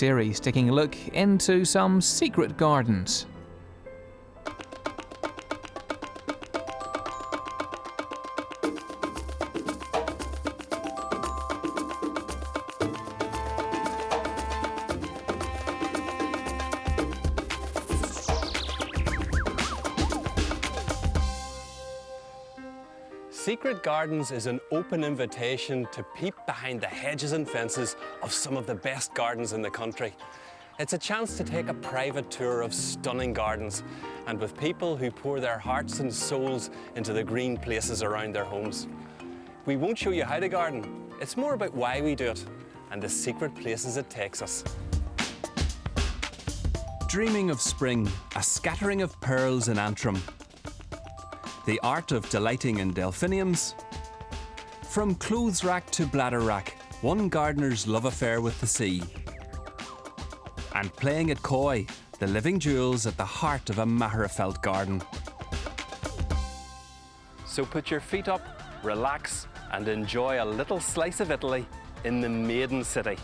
Series taking a look into some secret gardens. Secret Gardens is an open invitation to peep behind the hedges and fences of some of the best gardens in the country. It's a chance to take a private tour of stunning gardens and with people who pour their hearts and souls into the green places around their homes. We won't show you how to garden, it's more about why we do it and the secret places it takes us. Dreaming of spring, a scattering of pearls in Antrim. The art of delighting in delphiniums. From clothes rack to bladder rack, one gardener's love affair with the sea. And playing at koi, the living jewels at the heart of a Mahrefeld garden. So put your feet up, relax, and enjoy a little slice of Italy in the Maiden City.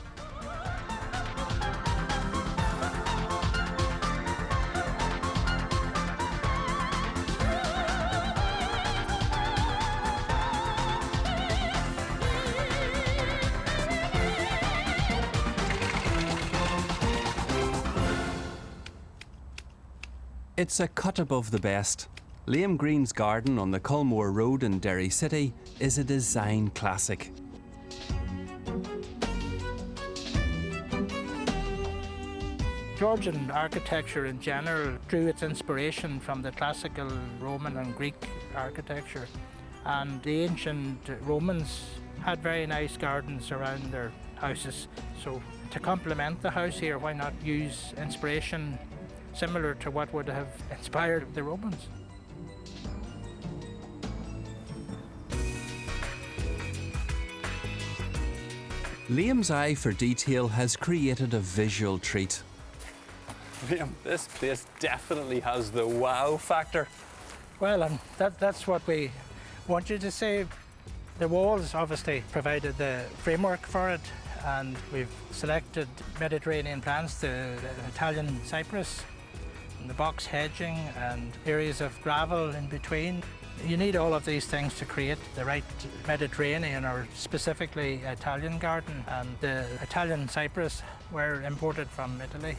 It's a cut above the best. Liam Green's garden on the Culmore Road in Derry City is a design classic. Georgian architecture in general drew its inspiration from the classical Roman and Greek architecture, and the ancient Romans had very nice gardens around their houses. So to complement the house here, why not use inspiration similar to what would have inspired the Romans? Liam's eye for detail has created a visual treat. Liam, this place definitely has the wow factor. Well, that's what we want you to say. The walls obviously provided the framework for it, and we've selected Mediterranean plants, the Italian cypress, the box hedging and areas of gravel in between. You need all of these things to create the right Mediterranean or specifically Italian garden, and the Italian cypress were imported from Italy.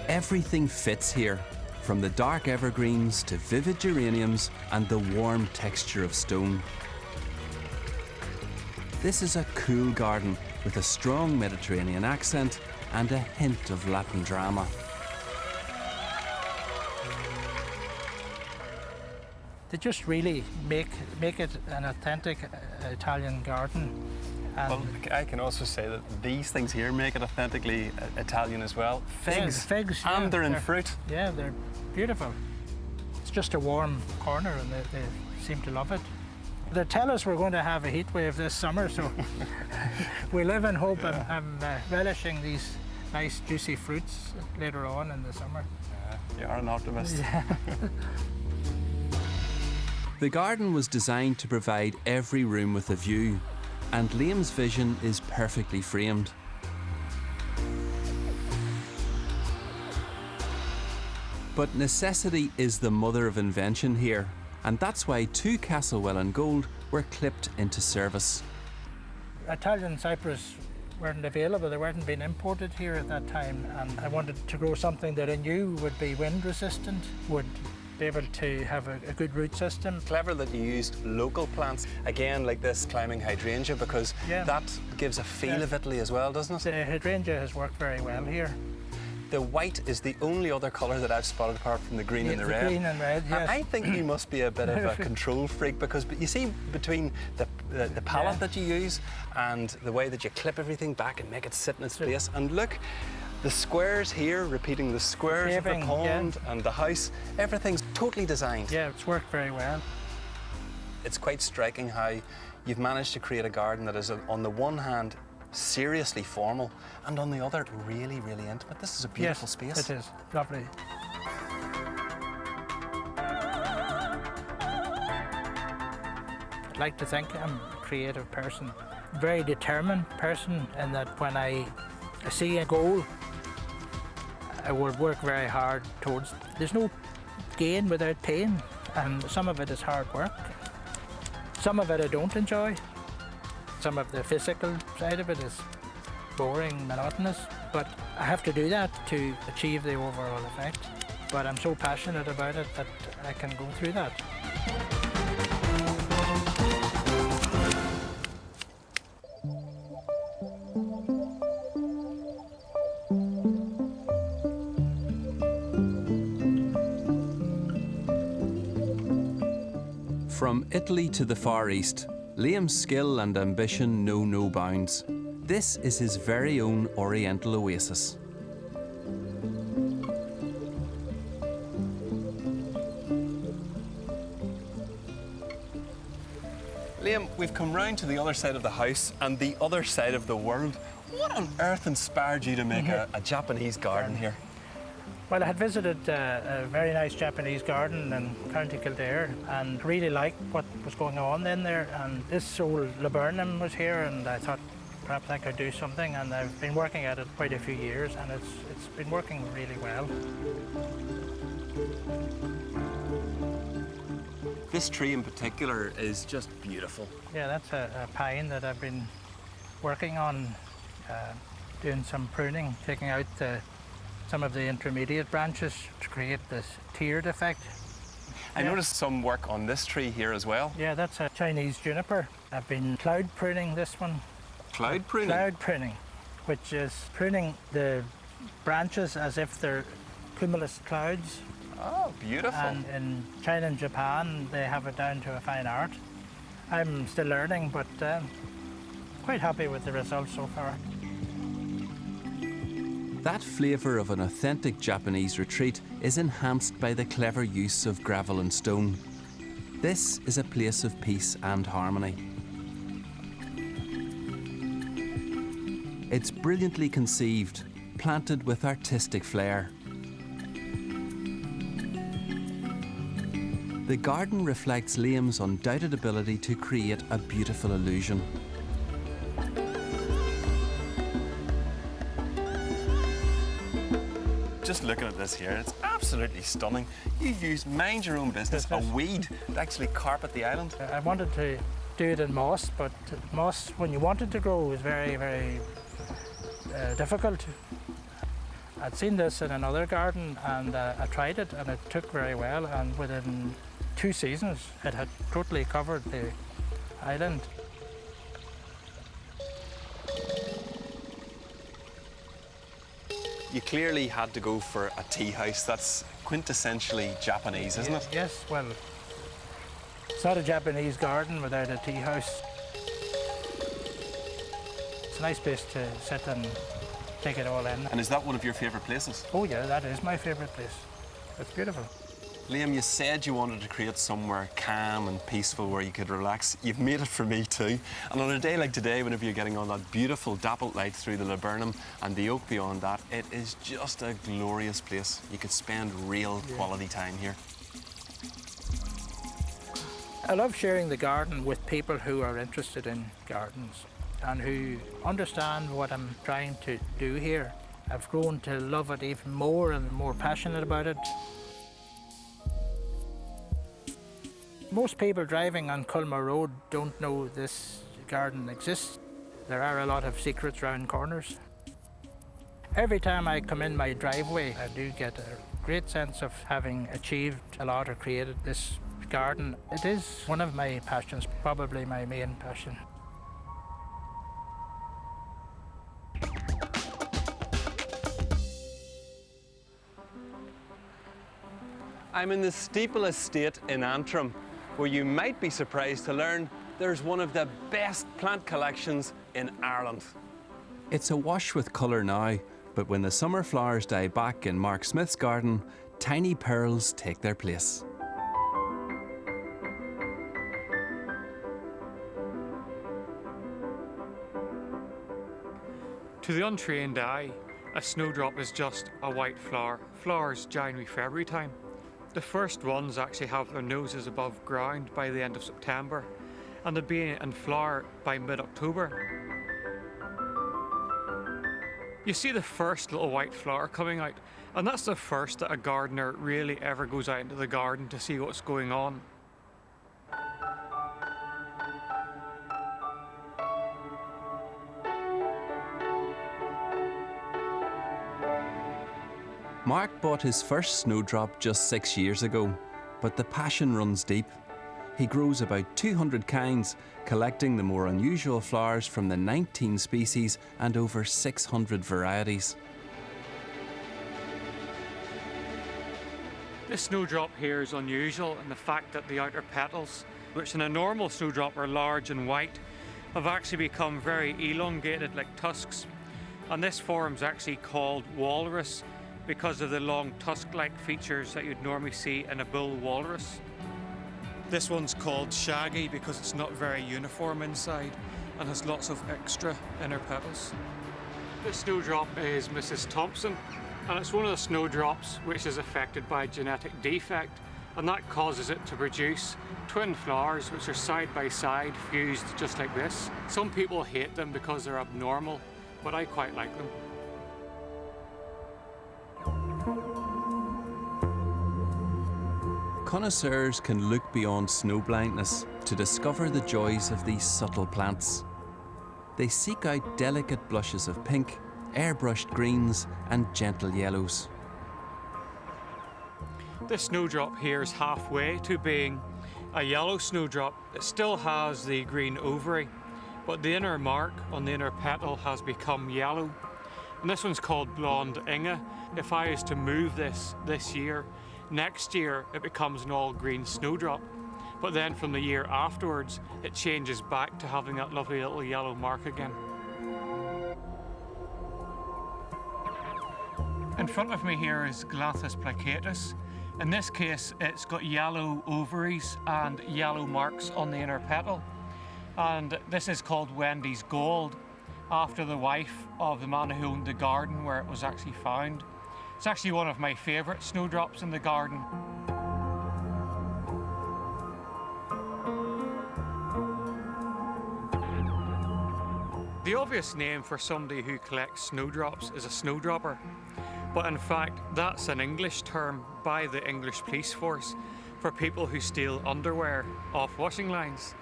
Everything fits here, from the dark evergreens to vivid geraniums and the warm texture of stone. This is a cool garden with a strong Mediterranean accent and a hint of Latin drama. They just really make it an authentic Italian garden. And Well, I can also say that these things here make it authentically Italian as well. Figs, yeah, figs, and yeah, they're in fruit. Yeah, they're beautiful. It's just a warm corner and they seem to love it. They tell us we're going to have a heat wave this summer, so we live in hope. Yeah. I'm relishing these nice juicy fruits later on in the summer. You are an optimist. Yeah. The garden was designed to provide every room with a view, and Liam's vision is perfectly framed. But necessity is the mother of invention here, and that's why two Castlewell in gold were clipped into service. Italian cypress weren't available, they weren't being imported here at that time, and I wanted to grow something that I knew would be wind resistant, would be able to have a good root system. Clever that you used local plants, again like this climbing hydrangea, because that gives a feel of Italy as well, doesn't it? The hydrangea has worked very well here. The white is the only other colour that I've spotted apart from the green and the red. Green and red, yes. I think you must be a bit of a control freak, because you see between the palette that you use and the way that you clip everything back and make it sit in its place. And look, the squares here, repeating the squares of the pond and the house, everything's totally designed. Yeah, it's worked very well. It's quite striking how you've managed to create a garden that is, on the one hand, seriously formal, and on the other, really, really intimate. This is a beautiful space. It is. Lovely. I'd like to think I'm a creative person, very determined person, in that when I I see a goal, I will work very hard towards. There's no gain without pain, and some of it is hard work. Some of it I don't enjoy. Some of the physical side of it is boring, monotonous, but I have to do that to achieve the overall effect. But I'm so passionate about it that I can go through that. From Italy to the Far East, Liam's skill and ambition know no bounds. This is his very own Oriental oasis. Liam, we've come round to the other side of the house and the other side of the world. What on earth inspired you to make a Japanese garden here? Well, I had visited a very nice Japanese garden in County Kildare and really liked what was going on in there. And this old laburnum was here, and I thought perhaps I could do something. And I've been working at it quite a few years, and it's been working really well. This tree in particular is just beautiful. Yeah, that's a pine that I've been working on, doing some pruning, taking out some of the intermediate branches to create this tiered effect. I noticed some work on this tree here as well. Yeah, that's a Chinese juniper. I've been cloud pruning this one. Cloud pruning? Cloud pruning, which is pruning the branches as if they're cumulus clouds. Oh, beautiful. And in China and Japan, they have it down to a fine art. I'm still learning, but quite happy with the results so far. That flavour of an authentic Japanese retreat is enhanced by the clever use of gravel and stone. This is a place of peace and harmony. It's brilliantly conceived, planted with artistic flair. The garden reflects Liam's undoubted ability to create a beautiful illusion. Just looking at this here, it's absolutely stunning. You've used mind your own business, a weed to actually carpet the island. I wanted to do it in moss, but moss, when you want it to grow, is very, very difficult. I'd seen this in another garden, and I tried it, and it took very well, and within 2 seasons, it had totally covered the island. You clearly had to go for a tea house. That's quintessentially Japanese, isn't it? Yes, well, it's not a Japanese garden without a tea house. It's a nice place to sit and take it all in. And is that one of your favourite places? Oh yeah, that is my favourite place. It's beautiful. Liam, you said you wanted to create somewhere calm and peaceful where you could relax. You've made it for me too. And on a day like today, whenever you're getting on that beautiful dappled light through the laburnum and the oak beyond that, it is just a glorious place. You could spend real quality time here. I love sharing the garden with people who are interested in gardens and who understand what I'm trying to do here. I've grown to love it even more and more passionate about it. Most people driving on Culmer Road don't know this garden exists. There are a lot of secrets round corners. Every time I come in my driveway, I do get a great sense of having achieved a lot or created this garden. It is one of my passions, probably my main passion. I'm in the Steeple Estate in Antrim, where you might be surprised to learn there's one of the best plant collections in Ireland. It's awash with colour now, but when the summer flowers die back in Mark Smith's garden, tiny pearls take their place. To the untrained eye, a snowdrop is just a white flower. Flowers January, February time. The first ones actually have their noses above ground by the end of September, and they'll be in flower by mid-October. you see the first little white flower coming out, and that's the first that a gardener really ever goes out into the garden to see what's going on. Mark bought his first snowdrop just 6 years ago, but the passion runs deep. He grows about 200 kinds, collecting the more unusual flowers from the 19 species and over 600 varieties. This snowdrop here is unusual in the fact that the outer petals, which in a normal snowdrop are large and white, have actually become very elongated like tusks. And this form is actually called walrus because of the long tusk-like features that you'd normally see in a bull walrus. This one's called shaggy because it's not very uniform inside and has lots of extra inner petals. This snowdrop is Mrs. Thompson, and it's one of the snowdrops which is affected by a genetic defect, and that causes it to produce twin flowers which are side by side, fused just like this. Some people hate them because they're abnormal, but I quite like them. Connoisseurs can look beyond snow blindness to discover the joys of these subtle plants. They seek out delicate blushes of pink, airbrushed greens and gentle yellows. This snowdrop here is halfway to being a yellow snowdrop. It still has the green ovary, but the inner mark on the inner petal has become yellow. And this one's called Blonde Inge. If I was to move this year, next year it becomes an all green snowdrop. But then from the year afterwards, it changes back to having that lovely little yellow mark again. In front of me here is Galanthus plicatus. In this case, it's got yellow ovaries and yellow marks on the inner petal. And this is called Wendy's Gold, after the wife of the man who owned the garden where it was actually found. It's actually one of my favourite snowdrops in the garden. The obvious name for somebody who collects snowdrops is a snowdropper. But in fact, that's an English term by the English police force for people who steal underwear off washing lines.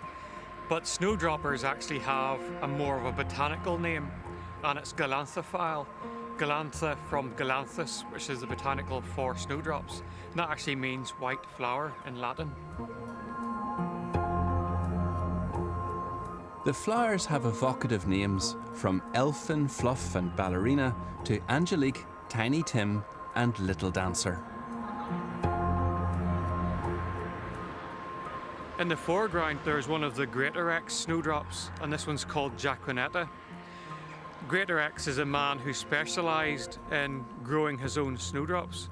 But snowdroppers actually have a more of a botanical name, and it's galanthophile. Galantha from galanthus, which is the botanical for snowdrops. And that actually means white flower in Latin. The flowers have evocative names, from Elfin, Fluff and Ballerina to Angelique, Tiny Tim and Little Dancer. In the foreground there's one of the Greater X snowdrops, and this one's called Jaquinetta. Greater X is a man who specialised in growing his own snowdrops,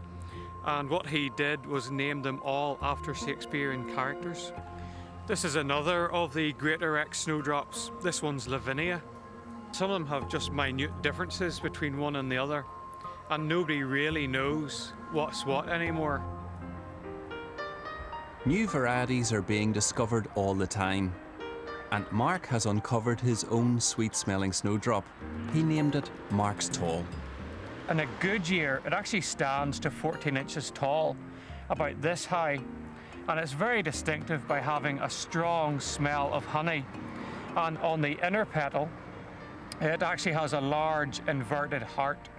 and what he did was name them all after Shakespearean characters. This is another of the Greater X snowdrops. This one's Lavinia. Some of them have just minute differences between one and the other, and nobody really knows what's what anymore. New varieties are being discovered all the time, and Mark has uncovered his own sweet-smelling snowdrop. He named it Mark's Tall. In a good year, it actually stands to 14 inches tall, about this high, and it's very distinctive by having a strong smell of honey. And on the inner petal, it actually has a large inverted heart.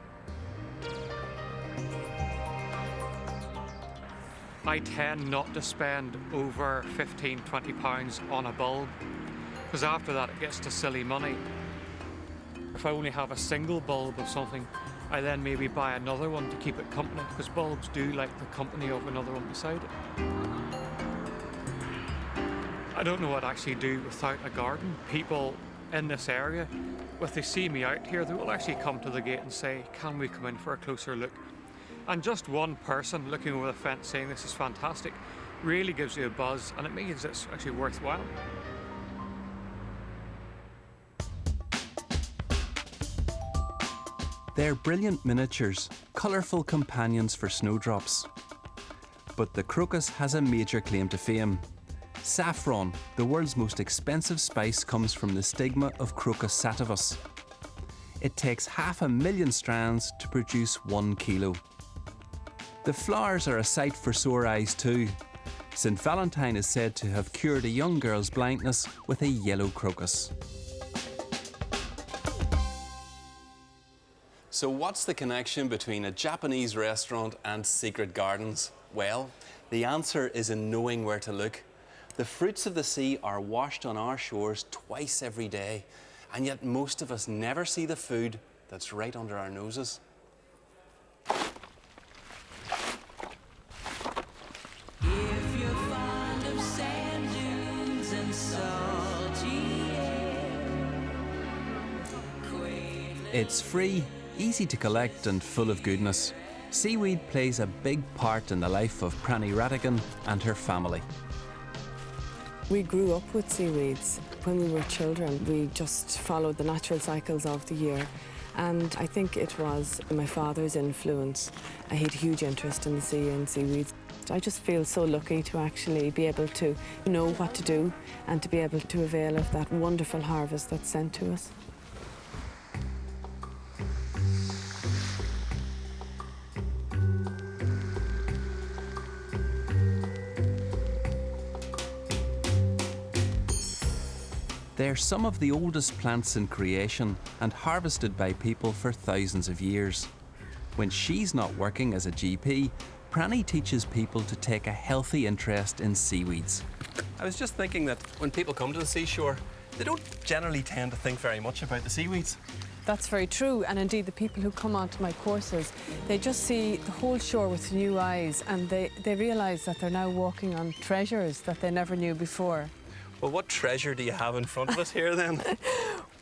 I tend not to spend over £15–20 on a bulb, because after that it gets to silly money. If I only have a single bulb of something, I then maybe buy another one to keep it company, because bulbs do like the company of another one beside it. I don't know what I'd actually do without a garden. People in this area, if they see me out here, they will actually come to the gate and say, can we come in for a closer look? And just one person looking over the fence saying this is fantastic really gives you a buzz, and it means it's actually worthwhile. They're brilliant miniatures, colourful companions for snowdrops. But the crocus has a major claim to fame. Saffron, the world's most expensive spice, comes from the stigma of Crocus sativus. it takes 500,000 strands to produce 1 kilo. The flowers are a sight for sore eyes too. St. Valentine is said to have cured a young girl's blindness with a yellow crocus. So what's the connection between a Japanese restaurant and secret gardens? Well, the answer is in knowing where to look. The fruits of the sea are washed on our shores twice every day, and yet most of us never see the food that's right under our noses. It's free, easy to collect and full of goodness. Seaweed plays a big part in the life of Pranny Ratigan and her family. We grew up with seaweeds. When we were children, we just followed the natural cycles of the year. And I think it was my father's influence. He had a huge interest in the sea and seaweeds. I just feel so lucky to actually be able to know what to do and to be able to avail of that wonderful harvest that's sent to us. They're some of the oldest plants in creation and harvested by people for thousands of years. When she's not working as a GP, Pranny teaches people to take a healthy interest in seaweeds. I was just thinking that when people come to the seashore, they don't generally tend to think very much about the seaweeds. That's very true, and indeed the people who come onto my courses, they just see the whole shore with new eyes, and they realise that they're now walking on treasures that they never knew before. Well, what treasure do you have in front of us here then?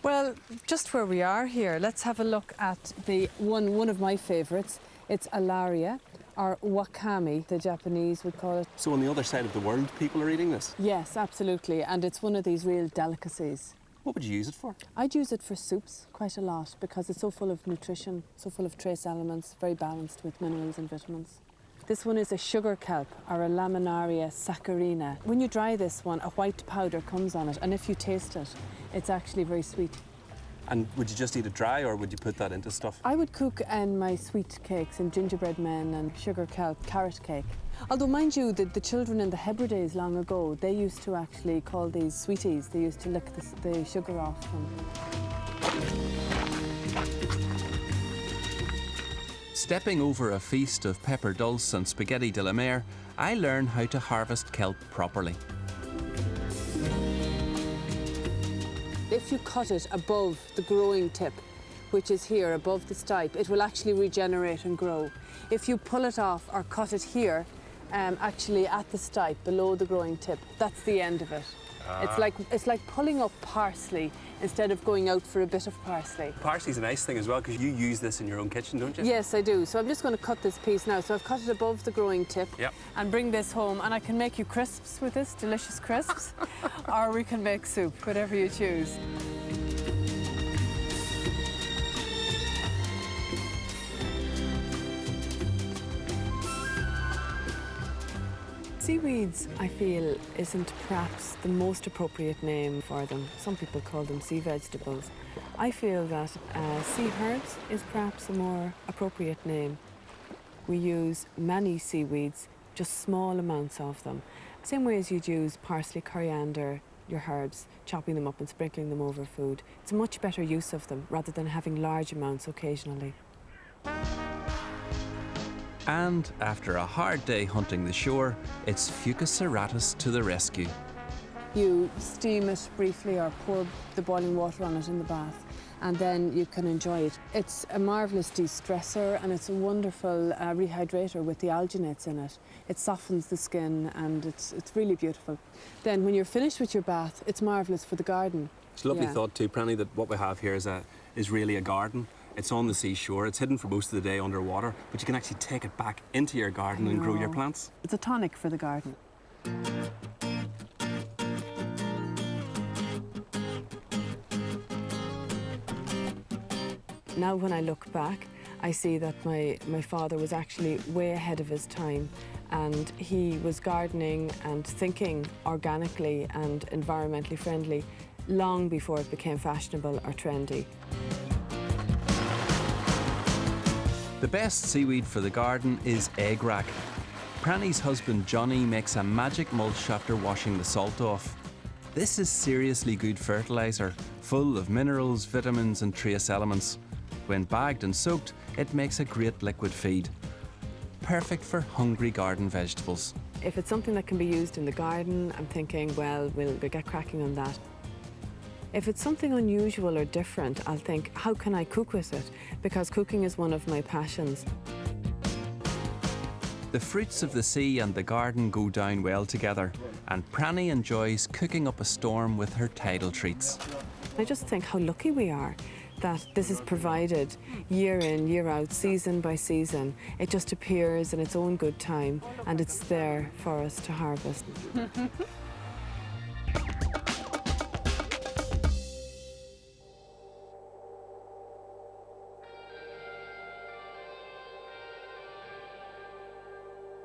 Well, just where we are here, let's have a look at the one of my favourites. It's alaria, or wakame, the Japanese would call it. So on the other side of the world, people are eating this? Yes, absolutely, and it's one of these real delicacies. What would you use it for? I'd use it for soups quite a lot because it's so full of nutrition, so full of trace elements, very balanced with minerals and vitamins. This one is a sugar kelp, or a laminaria saccharina. When you dry this one, a white powder comes on it, and if you taste it, it's actually very sweet. And would you just eat it dry, or would you put that into stuff? I would cook in my sweet cakes and gingerbread men and sugar kelp carrot cake. Although, mind you, the children in the Hebrides long ago, they used to actually call these sweeties. They used to lick the sugar off them. Stepping over a feast of pepper dulce and spaghetti de la mer, I learn how to harvest kelp properly. If you cut it above the growing tip, which is here above the stipe, it will actually regenerate and grow. If you pull it off or cut it here, actually at the stipe, below the growing tip, that's the end of it. It's like pulling up parsley instead of going out for a bit of parsley. Parsley's a nice thing as well, because you use this in your own kitchen, don't you? Yes, I do. So I'm just going to cut this piece now. So I've cut it above the growing tip. Yep. And bring this home, and I can make you crisps with this, delicious crisps, or we can make soup, whatever you choose. Seaweeds, I feel, isn't perhaps the most appropriate name for them. Some people call them sea vegetables. I feel that sea herbs is perhaps a more appropriate name. We use many seaweeds, just small amounts of them. Same way as you'd use parsley, coriander, your herbs, chopping them up and sprinkling them over food. It's a much better use of them rather than having large amounts occasionally. And after a hard day hunting the shore, it's Fucus serratus to the rescue. You steam it briefly or pour the boiling water on it in the bath, and then you can enjoy it. It's a marvellous de-stressor, and it's a wonderful rehydrator with the alginates in it. It softens the skin, and it's really beautiful. Then when you're finished with your bath, it's marvellous for the garden. It's a lovely thought too, Pranny, that what we have here is really a garden. It's on the seashore, it's hidden for most of the day underwater, but you can actually take it back into your garden and grow your plants. It's a tonic for the garden. Now when I look back, I see that my father was actually way ahead of his time, and he was gardening and thinking organically and environmentally friendly long before it became fashionable or trendy. The best seaweed for the garden is egg-rack. Pranny's husband Johnny makes a magic mulch after washing the salt off. This is seriously good fertiliser, full of minerals, vitamins and trace elements. When bagged and soaked, it makes a great liquid feed. Perfect for hungry garden vegetables. If it's something that can be used in the garden, I'm thinking, well, we'll get cracking on that. If it's something unusual or different, I'll think, how can I cook with it? Because cooking is one of my passions. The fruits of the sea and the garden go down well together, and Pranny enjoys cooking up a storm with her tidal treats. I just think how lucky we are that this is provided year in, year out, season by season. It just appears in its own good time, and it's there for us to harvest.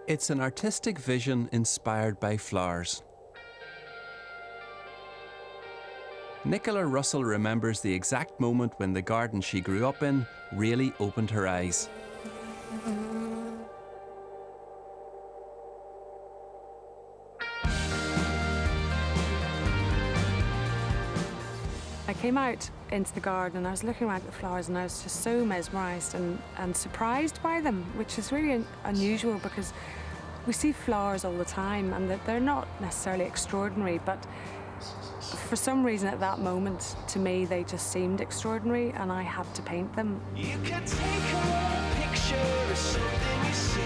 It's an artistic vision inspired by flowers. Nicola Russell remembers the exact moment when the garden she grew up in really opened her eyes. I came out into the garden and I was looking around at the flowers and I was just so mesmerised and surprised by them, which is really unusual because we see flowers all the time and that they're not necessarily extraordinary, but for some reason at that moment, to me, they just seemed extraordinary and I had to paint them. You can take a picture of something you see.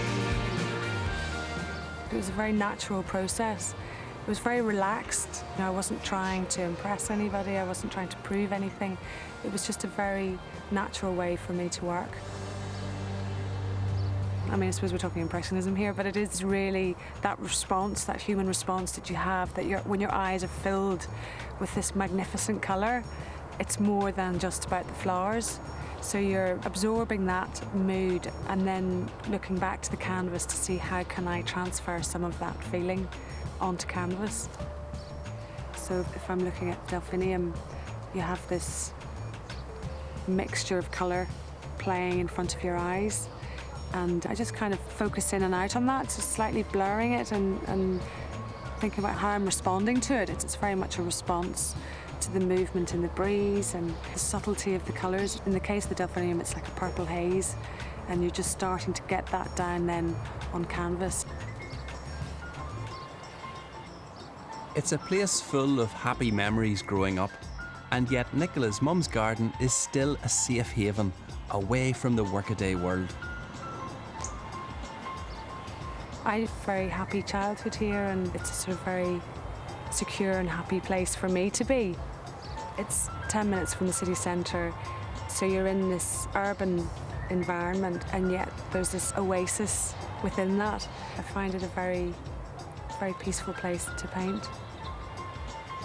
It was a very natural process. It was very relaxed. I wasn't trying to impress anybody. I wasn't trying to prove anything. It was just a very natural way for me to work. I mean, I suppose we're talking impressionism here, but it is really that response, that human response that you have, that when your eyes are filled with this magnificent colour, it's more than just about the flowers. So you're absorbing that mood and then looking back to the canvas to see how can I transfer some of that feeling onto canvas. So if I'm looking at delphinium, you have this mixture of colour playing in front of your eyes. And I just kind of focus in and out on that, just slightly blurring it and thinking about how I'm responding to it. It's very much a response to the movement in the breeze and the subtlety of the colours. In the case of the delphinium, it's like a purple haze, and you're just starting to get that down then on canvas. It's a place full of happy memories growing up, and yet Nicola's mum's garden is still a safe haven, away from the workaday world. I had a very happy childhood here, and it's a sort of very secure and happy place for me to be. It's 10 minutes from the city centre, so you're in this urban environment, and yet there's this oasis within that. I find it a very, very peaceful place to paint.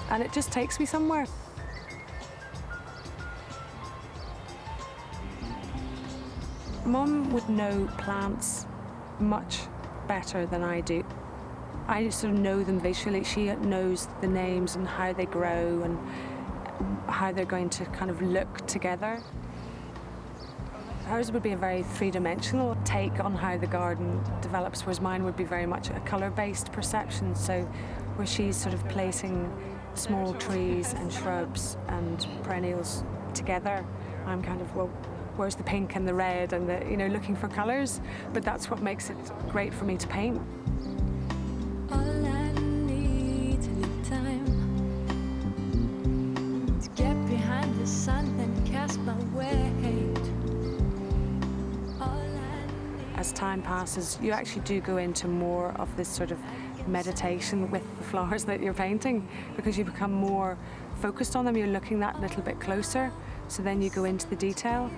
And it just takes me somewhere. Mum would know plants much better than I do. I just sort of know them visually. She knows the names and how they grow and how they're going to kind of look together. Hers would be a very three-dimensional take on how the garden develops, whereas mine would be very much a colour-based perception. So where she's sort of placing small trees and shrubs and perennials together, I'm kind of, well, where's the pink and the red and the, looking for colours. But that's what makes it great for me to paint. All I need is a little time to get behind the sun and cast my weight. As time passes, you actually do go into more of this sort of meditation with the flowers that you're painting, because you become more focused on them. You're looking that little bit closer, so then you go into the detail.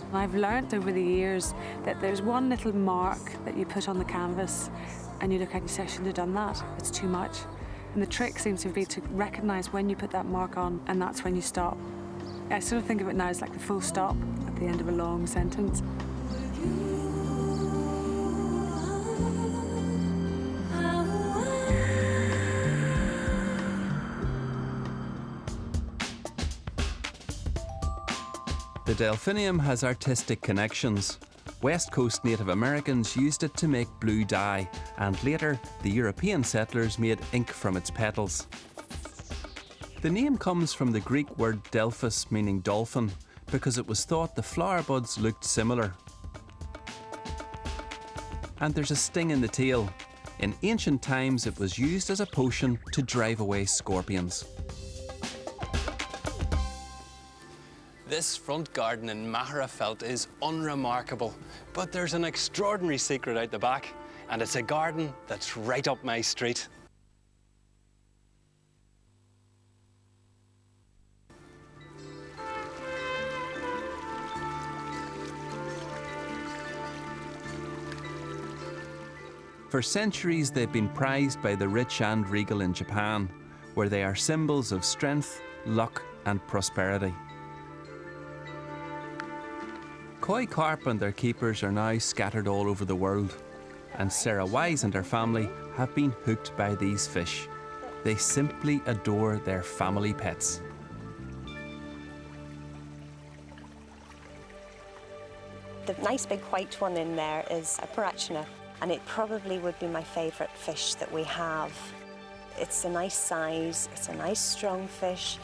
And I've learnt over the years that there's one little mark that you put on the canvas and you look at it and you say, I shouldn't have done that, it's too much. And the trick seems to be to recognise when you put that mark on, and that's when you stop. I sort of think of it now as like the full stop at the end of a long sentence. The delphinium has artistic connections. West Coast Native Americans used it to make blue dye, and later the European settlers made ink from its petals. The name comes from the Greek word delphus, meaning dolphin, because it was thought the flower buds looked similar. And there's a sting in the tail. In ancient times, it was used as a potion to drive away scorpions. This front garden in Maharafelt is unremarkable, but there's an extraordinary secret out the back, and it's a garden that's right up my street. For centuries, they've been prized by the rich and regal in Japan, where they are symbols of strength, luck, and prosperity. Koi carp and their keepers are now scattered all over the world, and Sarah Wise and her family have been hooked by these fish. They simply adore their family pets. The nice big white one in there is a parachina, and it probably would be my favourite fish that we have. It's a nice size, it's a nice strong fish,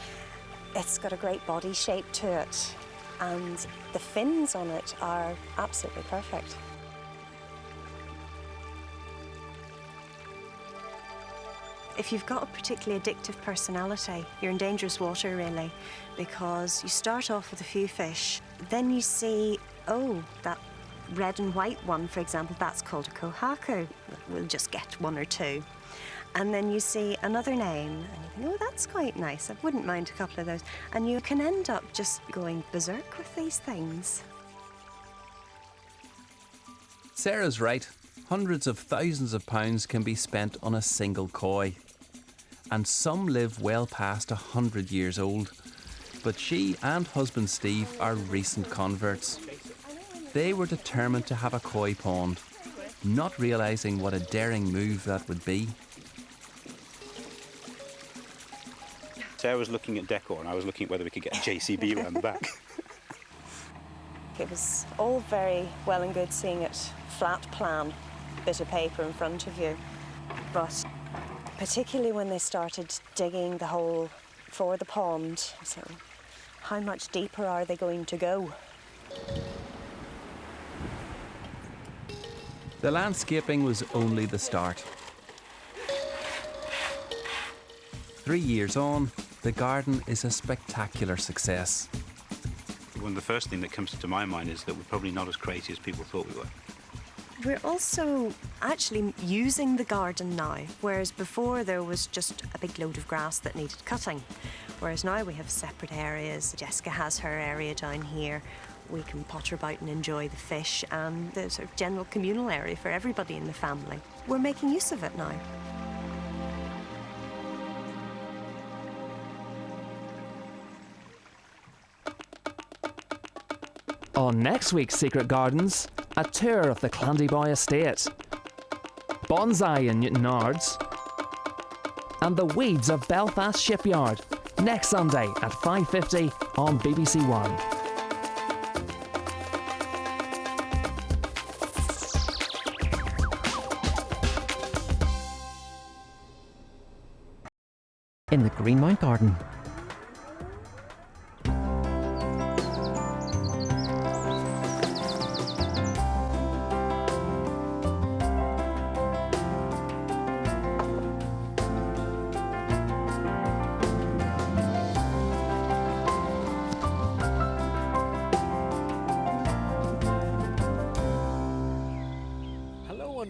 it's got a great body shape to it, and the fins on it are absolutely perfect. If you've got a particularly addictive personality, you're in dangerous water really, because you start off with a few fish, then you see, oh, that red and white one, for example, that's called a kohaku. We'll just get one or two. And then you see another name, and you think, oh, that's quite nice. I wouldn't mind a couple of those. And you can end up just going berserk with these things. Sarah's right. Hundreds of thousands of pounds can be spent on a single koi. And some live well past 100 years old. But she and husband Steve are recent converts. They were determined to have a koi pond, not realising what a daring move that would be. Sarah was looking at decor and I was looking at whether we could get a JCB around the back. It was all very well and good seeing it flat plan, bit of paper in front of you, but particularly when they started digging the hole for the pond, so how much deeper are they going to go? The landscaping was only the start. 3 years on, the garden is a spectacular success. One of the first things that comes to my mind is that we're probably not as crazy as people thought we were. We're also actually using the garden now, whereas before there was just a big load of grass that needed cutting. Whereas now we have separate areas. Jessica has her area down here. We can potter about and enjoy the fish and the sort of general communal area for everybody in the family. We're making use of it now. On next week's Secret Gardens, a tour of the Clandyboy estate, bonsai in Newton Ards, and the weeds of Belfast Shipyard, next Sunday at 5:50 on BBC One. In the Greenmount Garden.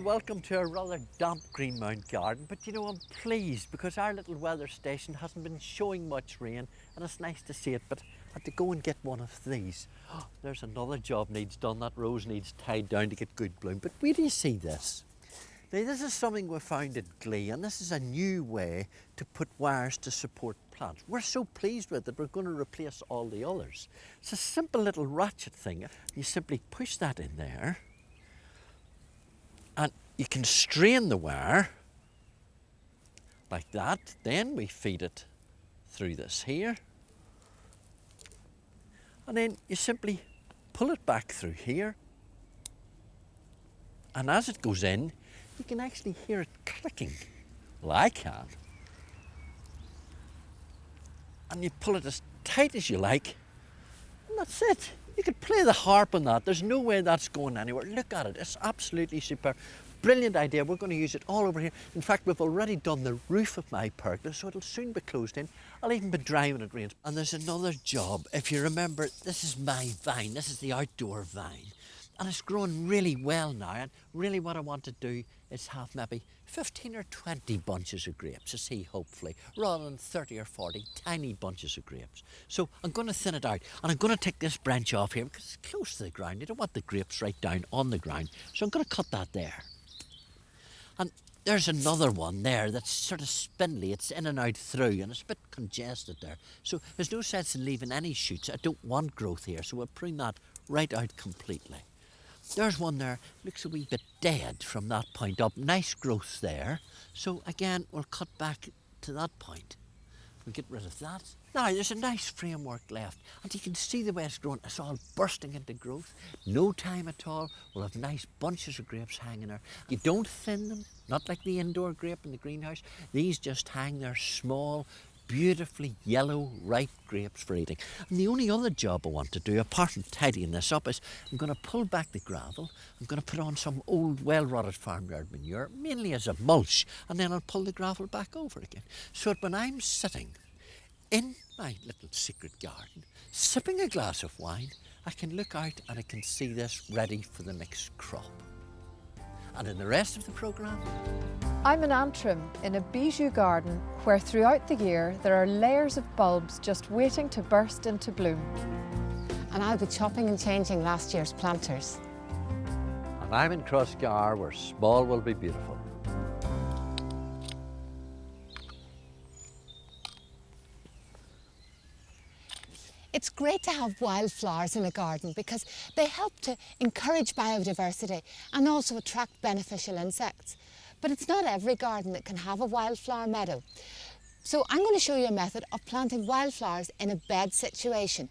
Welcome to a rather damp Greenmount Garden, but you know, I'm pleased because our little weather station hasn't been showing much rain and it's nice to see it, but I had to go and get one of these. Oh, there's another job needs done. That rose needs tied down to get good bloom, but where do you see this? Now, this is something we found at Glee, and this is a new way to put wires to support plants. We're so pleased with it, we're going to replace all the others. It's a simple little ratchet thing. You simply push that in there, and you can strain the wire like that. Then we feed it through this here. And then you simply pull it back through here And as it goes in, you can actually hear it clicking. Well, I can. And you pull it as tight as you like, and that's it. You could play the harp on that. There's no way that's going anywhere. Look at it, it's absolutely superb. Brilliant idea, we're going to use it all over here. In fact, we've already done the roof of my pergola, so it'll soon be closed in. I'll even be dry when it rains. And there's another job. If you remember, this is my vine. This is the outdoor vine. And it's growing really well now. And really what I want to do is have maybe 15 or 20 bunches of grapes, to see, hopefully, rather than 30 or 40 tiny bunches of grapes. So I'm going to thin it out, and I'm going to take this branch off here because it's close to the ground. You don't want the grapes right down on the ground. So I'm going to cut that there. And there's another one there that's sort of spindly. It's in and out through, and it's a bit congested there. So there's no sense in leaving any shoots. I don't want growth here, so we'll prune that right out completely. There's one there, looks a wee bit dead from that point up. Nice growth there. So again, we'll cut back to that point. We'll get rid of that. Now, there's a nice framework left, and you can see the way it's growing. It's all bursting into growth. No time at all. We'll have nice bunches of grapes hanging there. You don't thin them, not like the indoor grape in the greenhouse. These just hang there small, beautifully yellow, ripe grapes for eating. And the only other job I want to do, apart from tidying this up, is I'm going to pull back the gravel. I'm going to put on some old, well-rotted farmyard manure, mainly as a mulch, and then I'll pull the gravel back over again. So that when I'm sitting in my little secret garden, sipping a glass of wine, I can look out and I can see this ready for the next crop. And in the rest of the programme, I'm an antrim in a bijou garden where throughout the year there are layers of bulbs just waiting to burst into bloom. And I'll be chopping and changing last year's planters. and I'm in Crossgar where small will be beautiful. It's great to have wildflowers in a garden because they help to encourage biodiversity and also attract beneficial insects. But it's not every garden that can have a wildflower meadow. So I'm going to show you a method of planting wildflowers in a bed situation.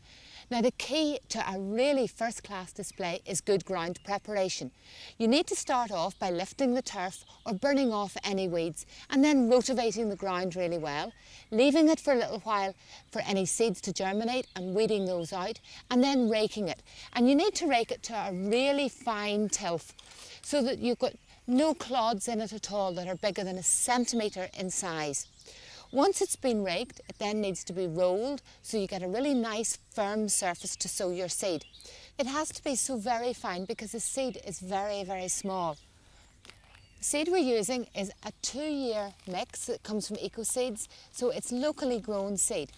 Now the key to a really first-class display is good ground preparation. You need to start off by lifting the turf or burning off any weeds and then rotivating the ground really well, leaving it for a little while for any seeds to germinate and weeding those out, and then raking it. And you need to rake it to a really fine tilth so that you've got no clods in it at all that are bigger than 1 centimetre in size. Once it's been raked, it then needs to be rolled so you get a really nice firm surface to sow your seed. It has to be so very fine because the seed is very, very small. The seed we're using is a 2-year mix that comes from Eco Seeds, so it's locally grown seed.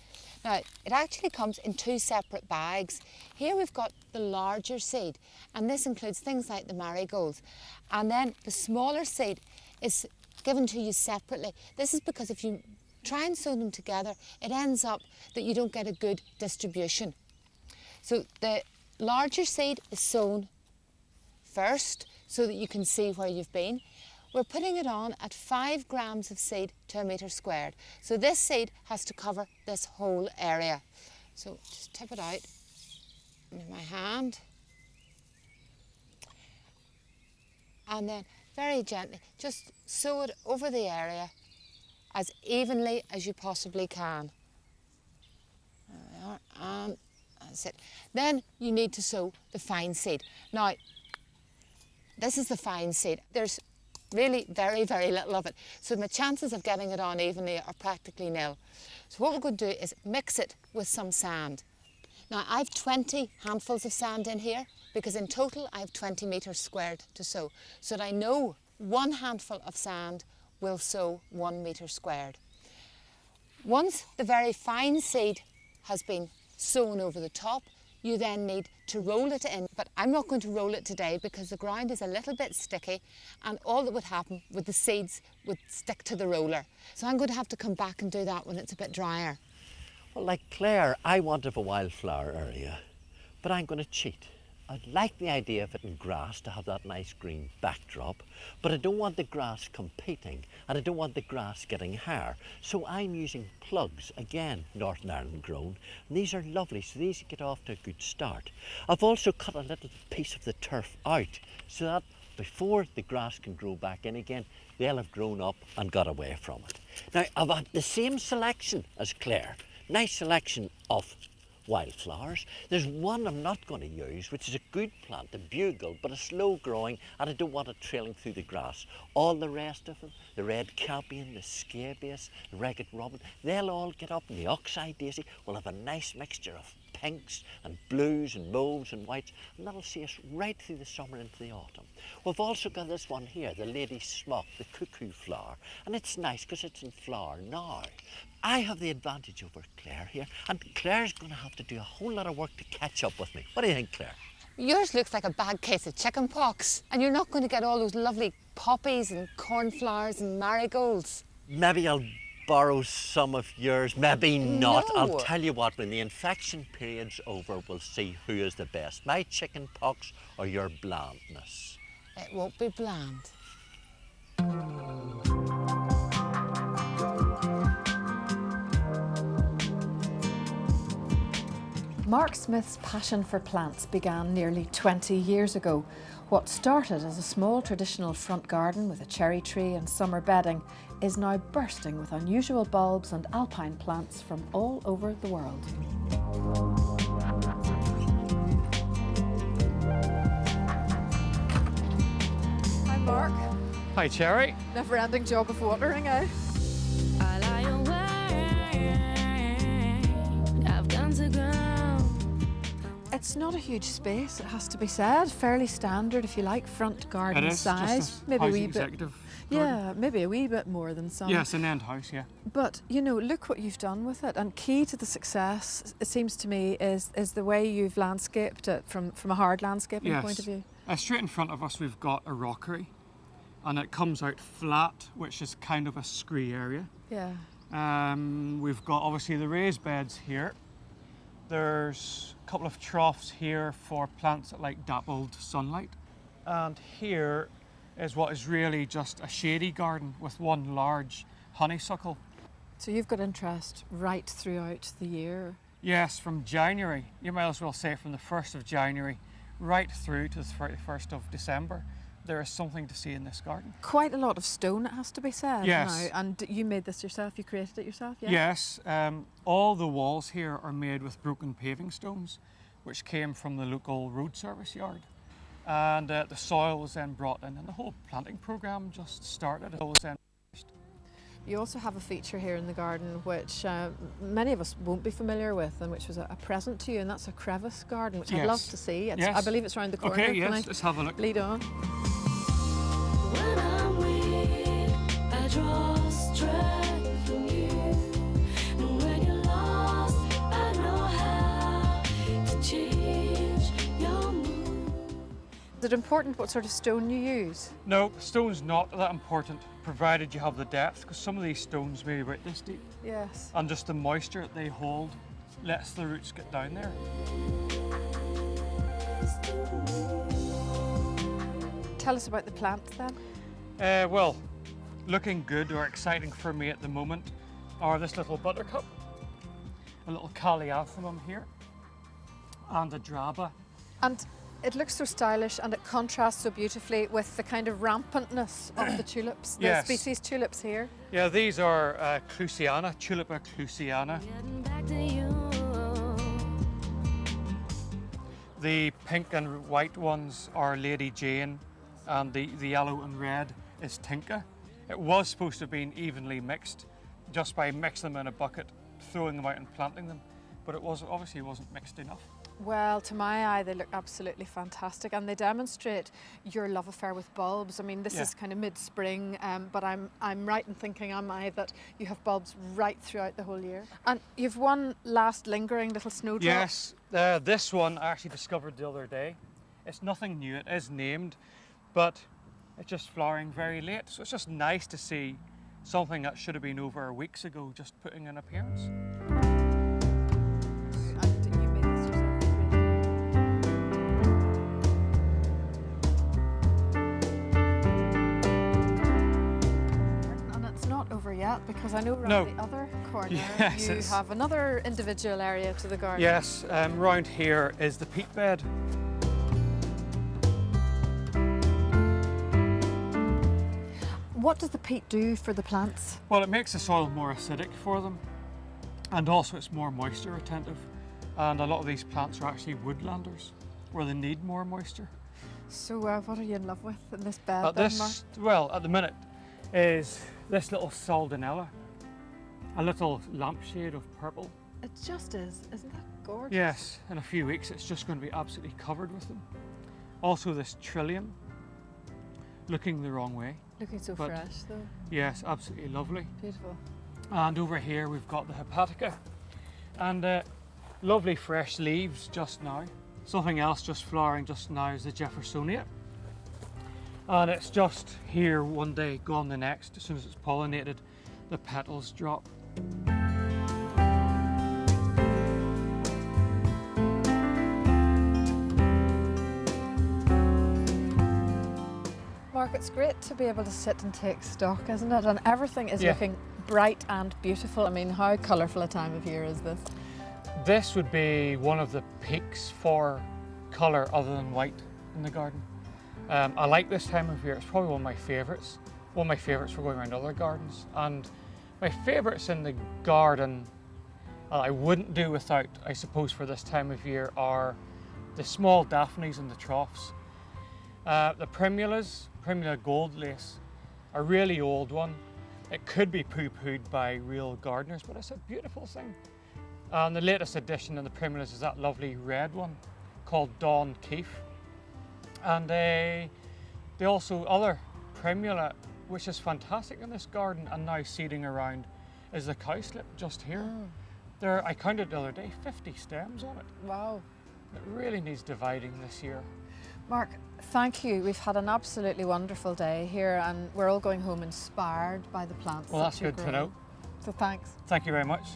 Now, it actually comes in 2 separate bags. Here we've got the larger seed, and this includes things like the marigolds. And then the smaller seed is given to you separately. This is because if you try and sow them together, it ends up that you don't get a good distribution. So the larger seed is sown first so that you can see where you've been. We're putting it on at 5 grams of seed to a metre squared. So this seed has to cover this whole area. So just tip it out in my hand. And then very gently, just sow it over the area as evenly as you possibly can. There we are, and that's it. Then you need to sow the fine seed. Now, this is the fine seed. There's really very, very little of it. So the chances of getting it on evenly are practically nil. So what we're going to do is mix it with some sand. Now, I've 20 handfuls of sand in here because in total I have 20 metres squared to sow. So that I know 1 handful of sand will sow 1 metre squared. Once the very fine seed has been sown over the top, you then need to roll it in. But I'm not going to roll it today because the ground is a little bit sticky and all that would happen with the seeds would stick to the roller. So I'm going to have to come back and do that when it's a bit drier. Well, like Claire, I wanted a wildflower area, but I'm going to cheat. I'd like the idea of it in grass to have that nice green backdrop, but I don't want the grass competing and I don't want the grass getting higher. So I'm using plugs, again, Northern Ireland grown. And these are lovely, so these get off to a good start. I've also cut a little piece of the turf out so that before the grass can grow back in again, they'll have grown up and got away from it. Now, I've had the same selection as Claire. Nice selection of wildflowers. There's one I'm not going to use, which is a good plant, a bugle, but a slow growing, and I don't want it trailing through the grass. All the rest of them, the red campion, the scabious, the ragged robin, they'll all get up, and the oxeye daisy will have a nice mixture of pinks and blues and mauves and whites, and that'll see us right through the summer into the autumn. We've also got this one here, the lady smock, the cuckoo flower, and it's nice because it's in flower now. I have the advantage over Claire here, and Claire's going to have to do a whole lot of work to catch up with me. What do you think, Claire? Yours looks like a bad case of chicken pox, and you're not going to get all those lovely poppies and cornflowers and marigolds. Maybe I'll borrow some of yours, maybe not. No. I'll tell you what, when the infection period's over, we'll see who is the best, my chicken pox or your blandness. It won't be bland. Mark Smith's passion for plants began nearly 20 years ago. What started as a small traditional front garden with a cherry tree and summer bedding is now bursting with unusual bulbs and alpine plants from all over the world. Hi Mark. Hi Cherry. Never-ending job of watering, eh? I lie awake, I've gone to ground. It's not a huge space, it has to be said. Fairly standard, if you like, front garden It is size. just a Maybe a housing wee bit. executive Yeah, garden. maybe a wee bit more than some. Yes, an end house, yeah. But you know, look what you've done with it. And key to the success, it seems to me, is the way you've landscaped it from a hard landscaping Yes. point of view. Straight in front of us we've got a rockery, and it comes out flat, which is kind of a scree area. Yeah. We've got obviously the raised beds here. There's a couple of troughs here for plants that like dappled sunlight. And here is what is really just a shady garden with one large honeysuckle. So you've got interest right throughout the year. Yes, from January, you might as well say from the 1st of January right through to the 31st of December, there is something to see in this garden. Quite a lot of stone, it has to be said. Yes. Now. And you made this yourself, you created it yourself, yeah? Yes, all the walls here are made with broken paving stones, which came from the local road service yard. And the soil was then brought in, and the whole planting programme just started. It was then finished. You also have a feature here in the garden which many of us won't be familiar with, and which was a present to you, and that's a crevice garden, which I'd love to see. Yes. I believe it's around the corner. Okay, Can yes, let's have a look. Lead on. When I'm weak, I draw strength from you. And when you're lost, I know how to change your mood. Is it important what sort of stone you use? No, stone's not that important, provided you have the depth, because some of these stones may be about this deep. Yes. And just the moisture that they hold lets the roots get down there. Tell us about the plants then. Well, looking good or exciting for me at the moment are this little buttercup, a little callianthemum here, and a draba. And it looks so stylish, and it contrasts so beautifully with the kind of rampantness of the tulips, the Yes. species tulips here. Yeah, these are Clusiana, Tulipa clusiana. Getting back to you. The pink and white ones are Lady Jane, and the yellow and red is Tinka. It was supposed to have been evenly mixed, just by mixing them in a bucket, throwing them out and planting them, but it obviously wasn't mixed enough. Well, to my eye, they look absolutely fantastic, and they demonstrate your love affair with bulbs. I mean, this is kind of mid-spring, but I'm right in thinking, am I, that you have bulbs right throughout the whole year. And you've one last lingering little snowdrop. Yes, this one I actually discovered the other day. It's nothing new, it is named, but it's just flowering very late. So it's just nice to see something that should have been over weeks ago just putting an appearance. And you made this yourself. And it's not over yet, because I know around the other corner Yes, you it's- have another individual area to the garden. Yes, round here is the peat bed. What does the peat do for the plants? Well, it makes the soil more acidic for them, and also it's more moisture retentive. And a lot of these plants are actually woodlanders, where they need more moisture. So what are you in love with in this bed At then, Mark? this, well, at the minute, is this little saldinella, a little lampshade of purple. It just is. Isn't that gorgeous? Yes, in a few weeks it's just going to be absolutely covered with them. Also this trillium, looking the wrong way. Looking so but fresh though. Yes, absolutely lovely. Beautiful. And over here we've got the hepatica, and lovely fresh leaves just now. Something else just flowering just now is the Jeffersonia. And it's just here one day, gone the next. As soon as it's pollinated, the petals drop. Mark, it's great to be able to sit and take stock, isn't it? And everything is looking bright and beautiful. I mean, how colourful a time of year is this? This would be one of the peaks for colour other than white in the garden. I like this time of year. It's probably one of my favourites. One of my favourites for going around other gardens. And my favourites in the garden I wouldn't do without, I suppose, for this time of year are the small daphnes in the troughs. The primulas, Primula gold lace, a really old one. It could be poo-pooed by real gardeners, but it's a beautiful thing. And the latest addition in the primulas is that lovely red one called Dawn Keefe. And the also other primula, which is fantastic in this garden and now seeding around, is the cowslip just here. There, I counted the other day, 50 stems on it. Wow. It really needs dividing this year. Mark, thank you. We've had an absolutely wonderful day here and we're all going home inspired by the plants. Well, that's good to know. So thanks. Thank you very much.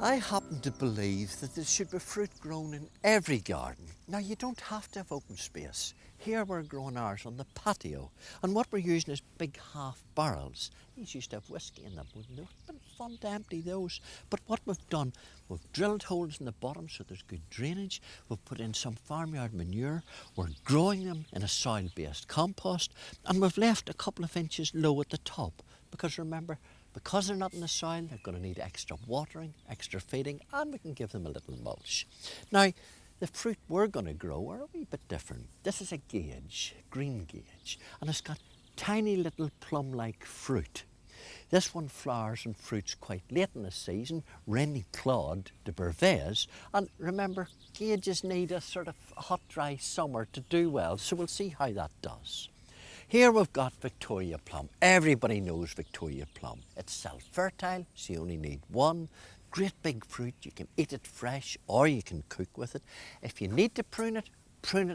I happen to believe that there should be fruit grown in every garden. Now, you don't have to have open space. Here we're growing ours on the patio, and what we're using is big half barrels. These used to have whiskey in them, wouldn't they? But it's fun to empty those. But what we've done, we've drilled holes in the bottom so there's good drainage. We've put in some farmyard manure. We're growing them in a soil-based compost, and we've left a couple of inches low at the top. Because remember, because they're not in the soil, they're going to need extra watering, extra feeding, and we can give them a little mulch. Now, the fruit we're going to grow are a wee bit different. This is a gage, green gage, and it's got tiny little plum-like fruit. This one flowers and fruits quite late in the season, Rennie Claude de Bervez, and remember, gages need a sort of hot, dry summer to do well, so we'll see how that does. Here we've got Victoria plum. Everybody knows Victoria plum. It's self-fertile, so you only need one. Great big fruit, you can eat it fresh or you can cook with it. If you need to prune it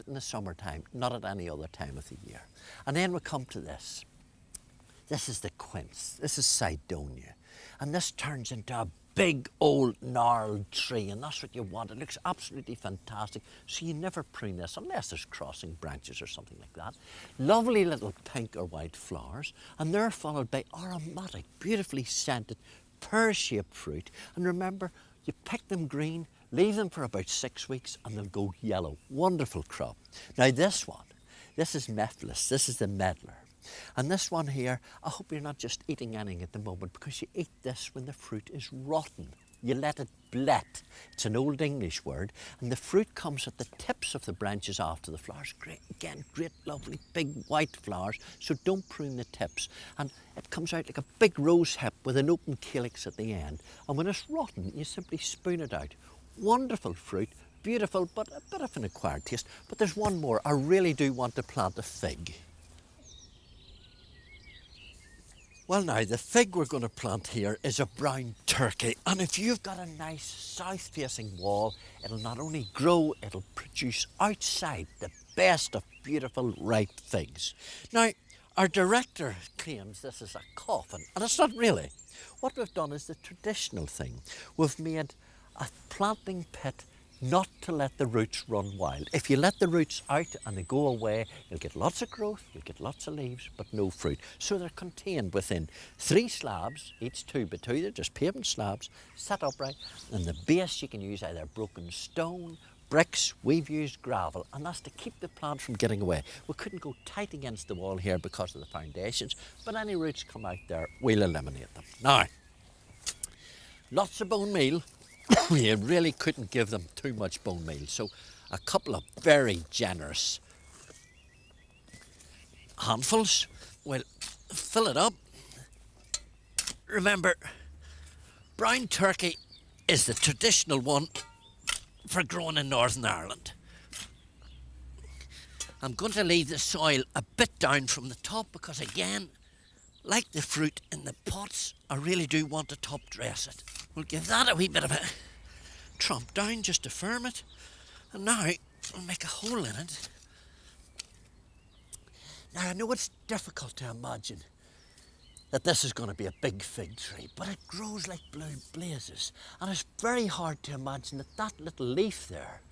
in the summertime, not at any other time of the year. And then we come to this. This is the quince, this is Cydonia. And this turns into a big old gnarled tree, and that's what you want. It looks absolutely fantastic. So you never prune this unless there's crossing branches or something like that. Lovely little pink or white flowers, and they're followed by aromatic, beautifully scented, pear-shaped fruit. And remember, you pick them green, leave them for about 6 weeks, and they'll go yellow. Wonderful crop. Now this one, this is Mephilis, this is the medlar. And this one here, I hope you're not just eating anything at the moment, because you eat this when the fruit is rotten. You let it blet. It's an old English word, and the fruit comes at the tips of the branches after the flowers. Great, again, great, lovely, big white flowers, so don't prune the tips. And it comes out like a big rose hip with an open calyx at the end. And when it's rotten, you simply spoon it out. Wonderful fruit, beautiful, but a bit of an acquired taste. But there's one more. I really do want to plant a fig. Well now, the fig we're going to plant here is a brown turkey, and if you've got a nice south-facing wall, it'll not only grow, it'll produce outside the best of beautiful ripe figs. Now, our director claims this is a coffin, and it's not really. What we've done is the traditional thing. We've made a planting pit not to let the roots run wild. If you let the roots out and they go away, you'll get lots of growth, you'll get lots of leaves, but no fruit. So they're contained within 3 slabs, each 2 by 2, they're just pavement slabs, set upright, and the base you can use either broken stone, bricks, we've used gravel, and that's to keep the plant from getting away. We couldn't go tight against the wall here because of the foundations, but any roots come out there, we'll eliminate them. Now, lots of bone meal. You really couldn't give them too much bone meal, so a couple of very generous handfuls. We'll fill it up. Remember, brown turkey is the traditional one for growing in Northern Ireland. I'm going to leave the soil a bit down from the top because, again, like the fruit in the pots, I really do want to top dress it. We'll give that a wee bit of a tromp down just to firm it. And now we'll make a hole in it. Now I know it's difficult to imagine that this is going to be a big fig tree, but it grows like blue blazes. And it's very hard to imagine that that little leaf there,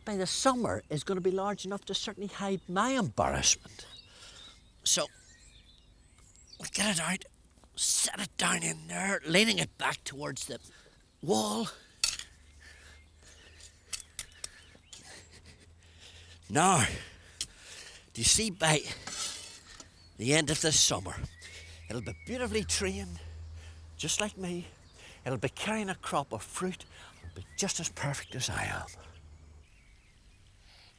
by the summer, is going to be large enough to certainly hide my embarrassment. So we'll get it out, set it down in there, leaning it back towards the wall. Now, do you see by the end of this summer, it'll be beautifully trained, just like me. It'll be carrying a crop of fruit. It'll be just as perfect as I am.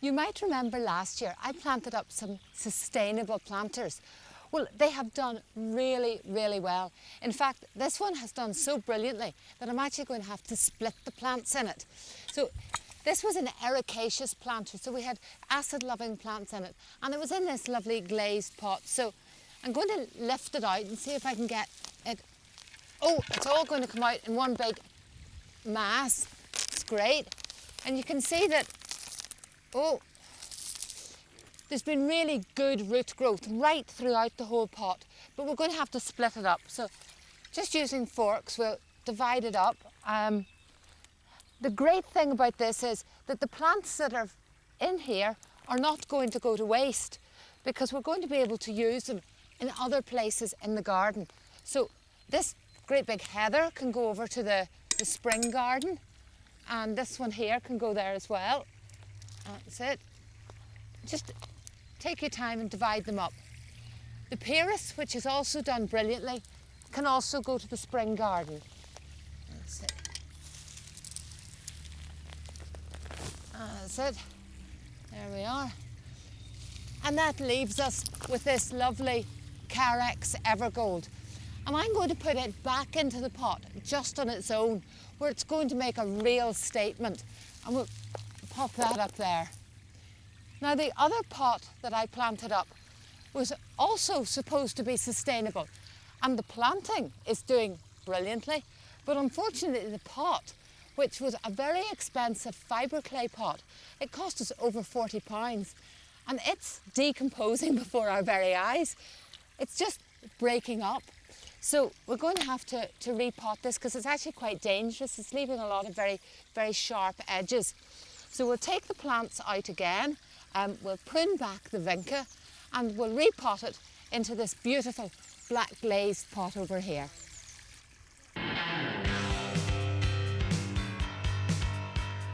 You might remember last year I planted up some sustainable planters. Well, they have done really, really well. In fact, this one has done so brilliantly that I'm actually going to have to split the plants in it. So this was an ericaceous planter, so we had acid-loving plants in it, and it was in this lovely glazed pot. So I'm going to lift it out and see if I can get it. Oh, it's all going to come out in one big mass. It's great. And you can see that, oh, there's been really good root growth right throughout the whole pot, but we're going to have to split it up. So just using forks, we'll divide it up. The great thing about this is that the plants that are in here are not going to go to waste because we're going to be able to use them in other places in the garden. So this great big heather can go over to the spring garden, and this one here can go there as well. That's it. Just take your time and divide them up. The Pyrrhus, which is also done brilliantly, can also go to the spring garden. That's it. That's it. There we are. And that leaves us with this lovely Carex Evergold. And I'm going to put it back into the pot just on its own, where it's going to make a real statement. And we'll pop that up there. Now, the other pot that I planted up was also supposed to be sustainable, and the planting is doing brilliantly, but unfortunately the pot, which was a very expensive fibre clay pot, it cost us over £40, and it's decomposing before our very eyes. It's just breaking up. So we're going to have to repot this because it's actually quite dangerous. It's leaving a lot of very, very sharp edges. So we'll take the plants out again, we'll prune back the vinca, and we'll repot it into this beautiful black glazed pot over here.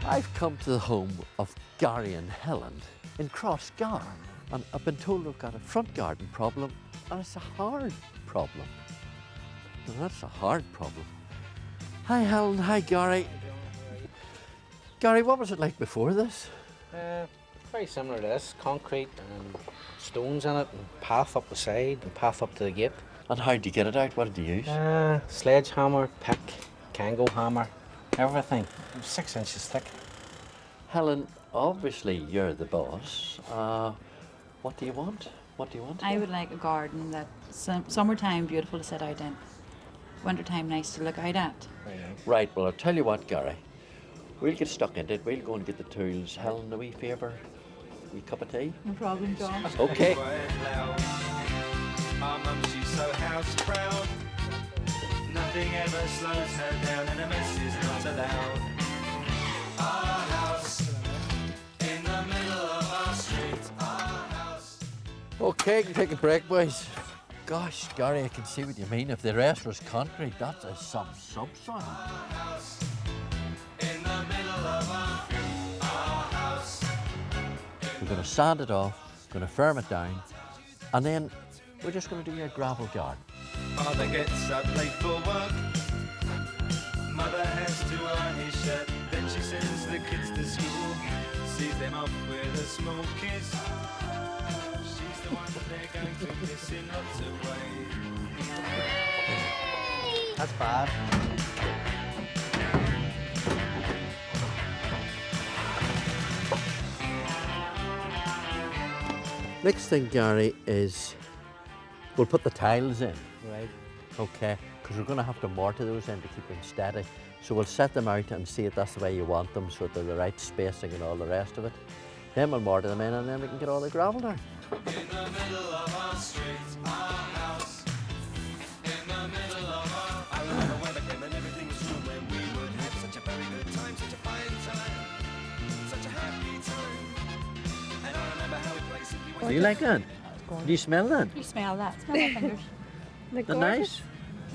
I've come to the home of Gary and Helen in Crossgar, and I've been told we've got a front garden problem, and it's a hard problem. And that's a hard problem. Hi Helen, hi Gary. Gary, what was it like before this? Very similar to this, concrete and stones in it, and path up the side and path up to the gate. And how did you get it out? What did you use? Sledgehammer, pick, Kango hammer, everything. 6 inches thick. Helen, obviously you're the boss. What do you want? What do you want? I would like a garden that's summertime beautiful to sit out in, wintertime nice to look out at. Right, well I'll tell you what, Gary. We'll get stuck into it. We'll go and get the tools. Helen, a wee favour? A wee cup of tea? No problem, John. Okay. Our mum, she's so house proud. Nothing ever slows her down, and a mess is not allowed. Our house Okay, can take a break, boys. Gosh, Gary, I can see what you mean. If the rest was concrete, that's a some subsoil. We're going to sand it off, going to firm it down, and then we're just going to do a gravel garden. Father gets up late for work. Mother has to iron his shirt. Then she sends the kids to school. Sees them off with a small kiss. She's the one they're going to miss in lots of ways. That's bad. Next thing, Gary, is we'll put the tiles in. Right. Okay, because we're going to have to mortar those in to keep them steady. So we'll set them out and see if that's the way you want them, so that they're the right spacing and all the rest of it. Then we'll mortar them in, and then we can get all the gravel down. In the middle of our street, our house. In the middle of our... I remember when I came and everything was true, when we would have such a very good time, such a fine time, such a happy time. And I remember how we played simply. Do you like that? Do you smell that? You smell that. Smell my fingers. They're nice.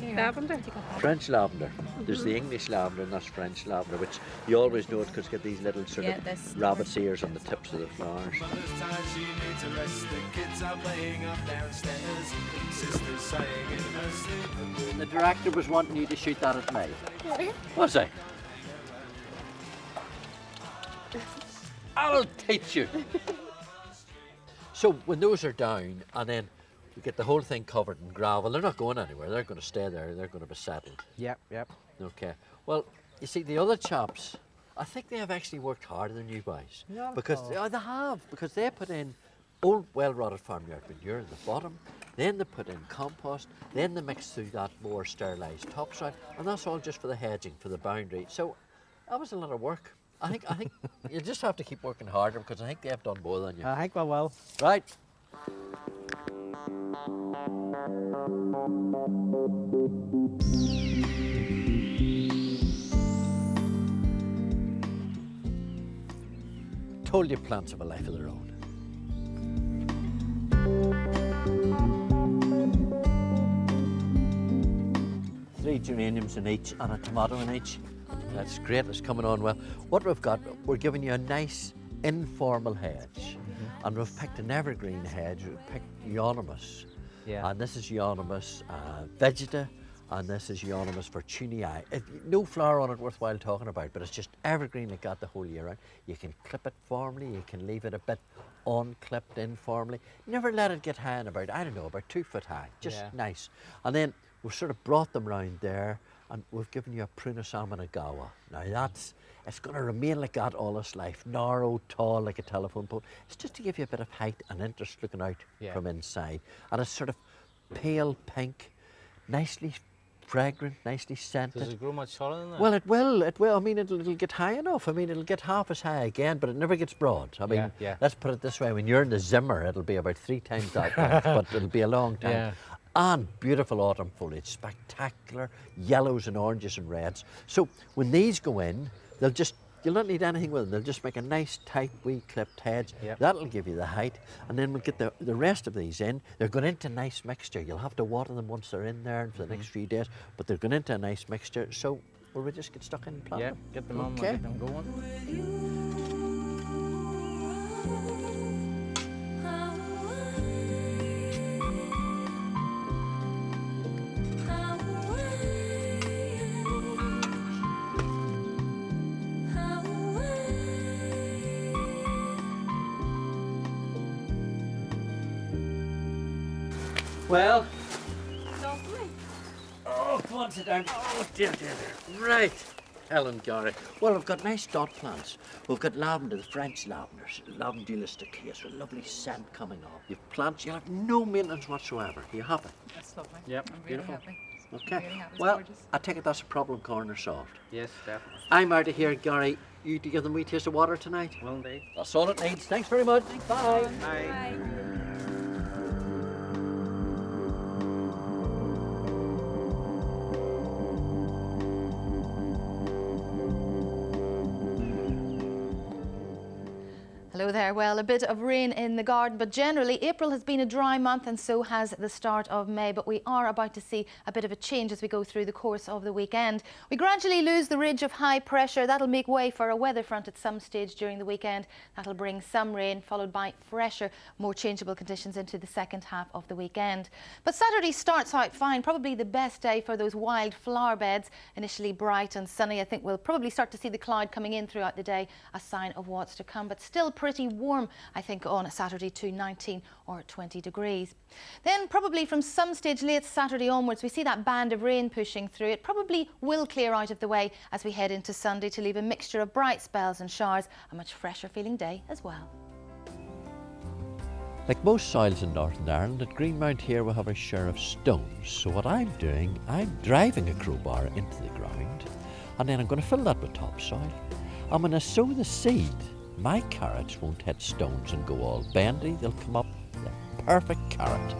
Lavender. French lavender. There's the English lavender and that's French lavender, which you always know it because you get these little sort of rabbit's ears on the tips of the flowers. Mother's tired, she needs a rest. The kids are playing up downstairs. Sister's saying in her sleep. The director was wanting you to shoot that at me. Was he? I'll teach you. So when those are down, and then we get the whole thing covered in gravel, they're not going anywhere. They're going to stay there. They're going to be settled. Yep, yep. Okay. Well, you see, the other chaps, I think they have actually worked harder than you guys. Not at Because all. they have, because they put in old well-rotted farmyard manure in the bottom, then they put in compost, then they mix through that more sterilised topsoil, and that's all just for the hedging, for the boundary. So that was a lot of work. I think you just have to keep working harder, because I think they have done more than you. I think we will. Right. Told you plants have a life of their own. Three geraniums in each and a tomato in each. That's great, it's coming on well. What we've got, we're giving you a nice informal hedge. And we've picked an evergreen hedge, we've picked Euonymus. Yeah. And this is Euonymus vegeta, and this is Euonymus fortunei. No flower on it worthwhile talking about, but it's just evergreen that got the whole year round. You can clip it formally, you can leave it a bit unclipped informally. Never let it get high and about, I don't know, about 2 foot high, just nice. And then we've sort of brought them round there, and we've given you a Prunus aminagawa. Now it's going to remain like that all its life, narrow, tall, like a telephone pole. It's just to give you a bit of height and interest looking out from inside. And it's sort of pale pink, nicely fragrant, nicely scented. Does it grow much taller than that? Well, it will. I mean, it'll get high enough. I mean, it'll get half as high again, but it never gets broad. I mean, let's put it this way. When you're in the Zimmer, it'll be about 3 times that length, but it'll be a long time. Yeah. And beautiful autumn foliage, spectacular yellows and oranges and reds. So when these go in, you'll not need anything with them. They'll just make a nice, tight, wee clipped hedge. Yep. That'll give you the height. And then we'll get the rest of these in. They're going into a nice mixture. You'll have to water them once they're in there and for the next few days, but they're going into a nice mixture. So we'll just get stuck in and plant them. Get them on, we'll get them going. Well. Lovely. Oh, come on, sit down. Oh, dear. Right. Helen, Gary. Well, we've got nice dot plants. We've got lavender, the French lavenders, Lavandula stichias, with a lovely scent coming off. You've plants, you'll have no maintenance whatsoever. Are you happy? That's lovely. Yep. I'm really Beautiful. happy. Okay. Really happy. It's Well, gorgeous. I take it that's a problem corner solved. Yes, definitely. I'm out of here, Gary. You to give them a wee taste of water tonight? Will indeed. That's all it needs. Thanks very much. Bye. Bye. Hello there. Well, a bit of rain in the garden, but generally April has been a dry month and so has the start of May. But we are about to see a bit of a change as we go through the course of the weekend. We gradually lose the ridge of high pressure. That'll make way for a weather front at some stage during the weekend. That'll bring some rain, followed by fresher, more changeable conditions into the second half of the weekend. But Saturday starts out fine, probably the best day for those wild flower beds. Initially bright and sunny. I think we'll probably start to see the cloud coming in throughout the day, a sign of what's to come, but still pretty warm, I think, on a Saturday to 19 or 20 degrees. Then probably from some stage late Saturday onwards, we see that band of rain pushing through. It probably will clear out of the way as we head into Sunday to leave a mixture of bright spells and showers, a much fresher feeling day as well. Like most soils in Northern Ireland, at Greenmount here we have a share of stones. So what I'm doing, I'm driving a crowbar into the ground, and then I'm going to fill that with topsoil. And when I sow the seed, my carrots won't hit stones and go all bendy. They'll come up the perfect carrot.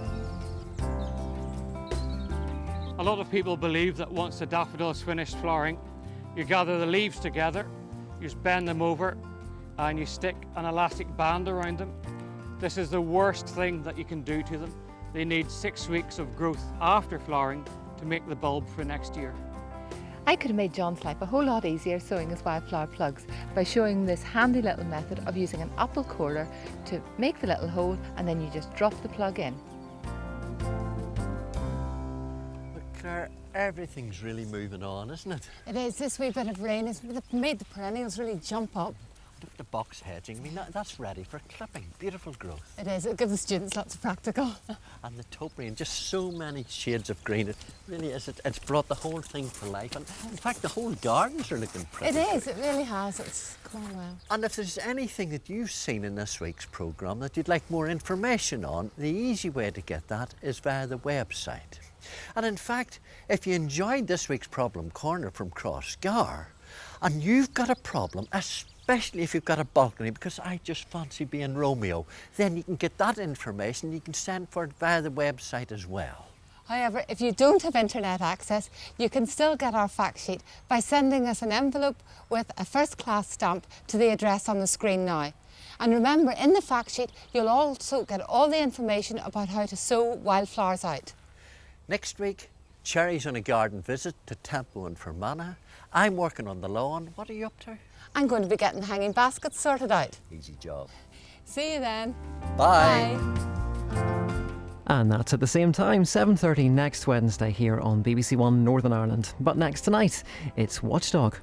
A lot of people believe that once the daffodil's finished flowering, you gather the leaves together, you just bend them over, and you stick an elastic band around them. This is the worst thing that you can do to them. They need 6 weeks of growth after flowering to make the bulb for next year. I could have made John's life a whole lot easier sewing his wildflower plugs by showing him this handy little method of using an apple corer to make the little hole, and then you just drop the plug in. But Claire, everything's really moving on, isn't it? It is. This wee bit of rain has made the perennials really jump up. Look at the box hedging. I mean, that's ready for clipping. Beautiful growth. It is. It gives the students lots of practical. And the topiary, and just so many shades of green. It really is. It's brought the whole thing to life. And in fact, the whole gardens are looking pretty. It is. It really has. It's going well. And if there's anything that you've seen in this week's programme that you'd like more information on, the easy way to get that is via the website. And in fact, if you enjoyed this week's Problem Corner from Crossgar, and you've got a problem, especially if you've got a balcony, because I just fancy being Romeo, then you can get that information. You can send for it via the website as well. However, if you don't have internet access, you can still get our fact sheet by sending us an envelope with a first-class stamp to the address on the screen now. And remember, in the fact sheet, you'll also get all the information about how to sow wildflowers out. Next week, Cherry's on a garden visit to Tempo and Fermanagh. I'm working on the lawn. What are you up to? I'm going to be getting hanging baskets sorted out. Easy job. See you then. Bye. And that's at the same time, 7:30 next Wednesday here on BBC One Northern Ireland. But next tonight, it's Watchdog.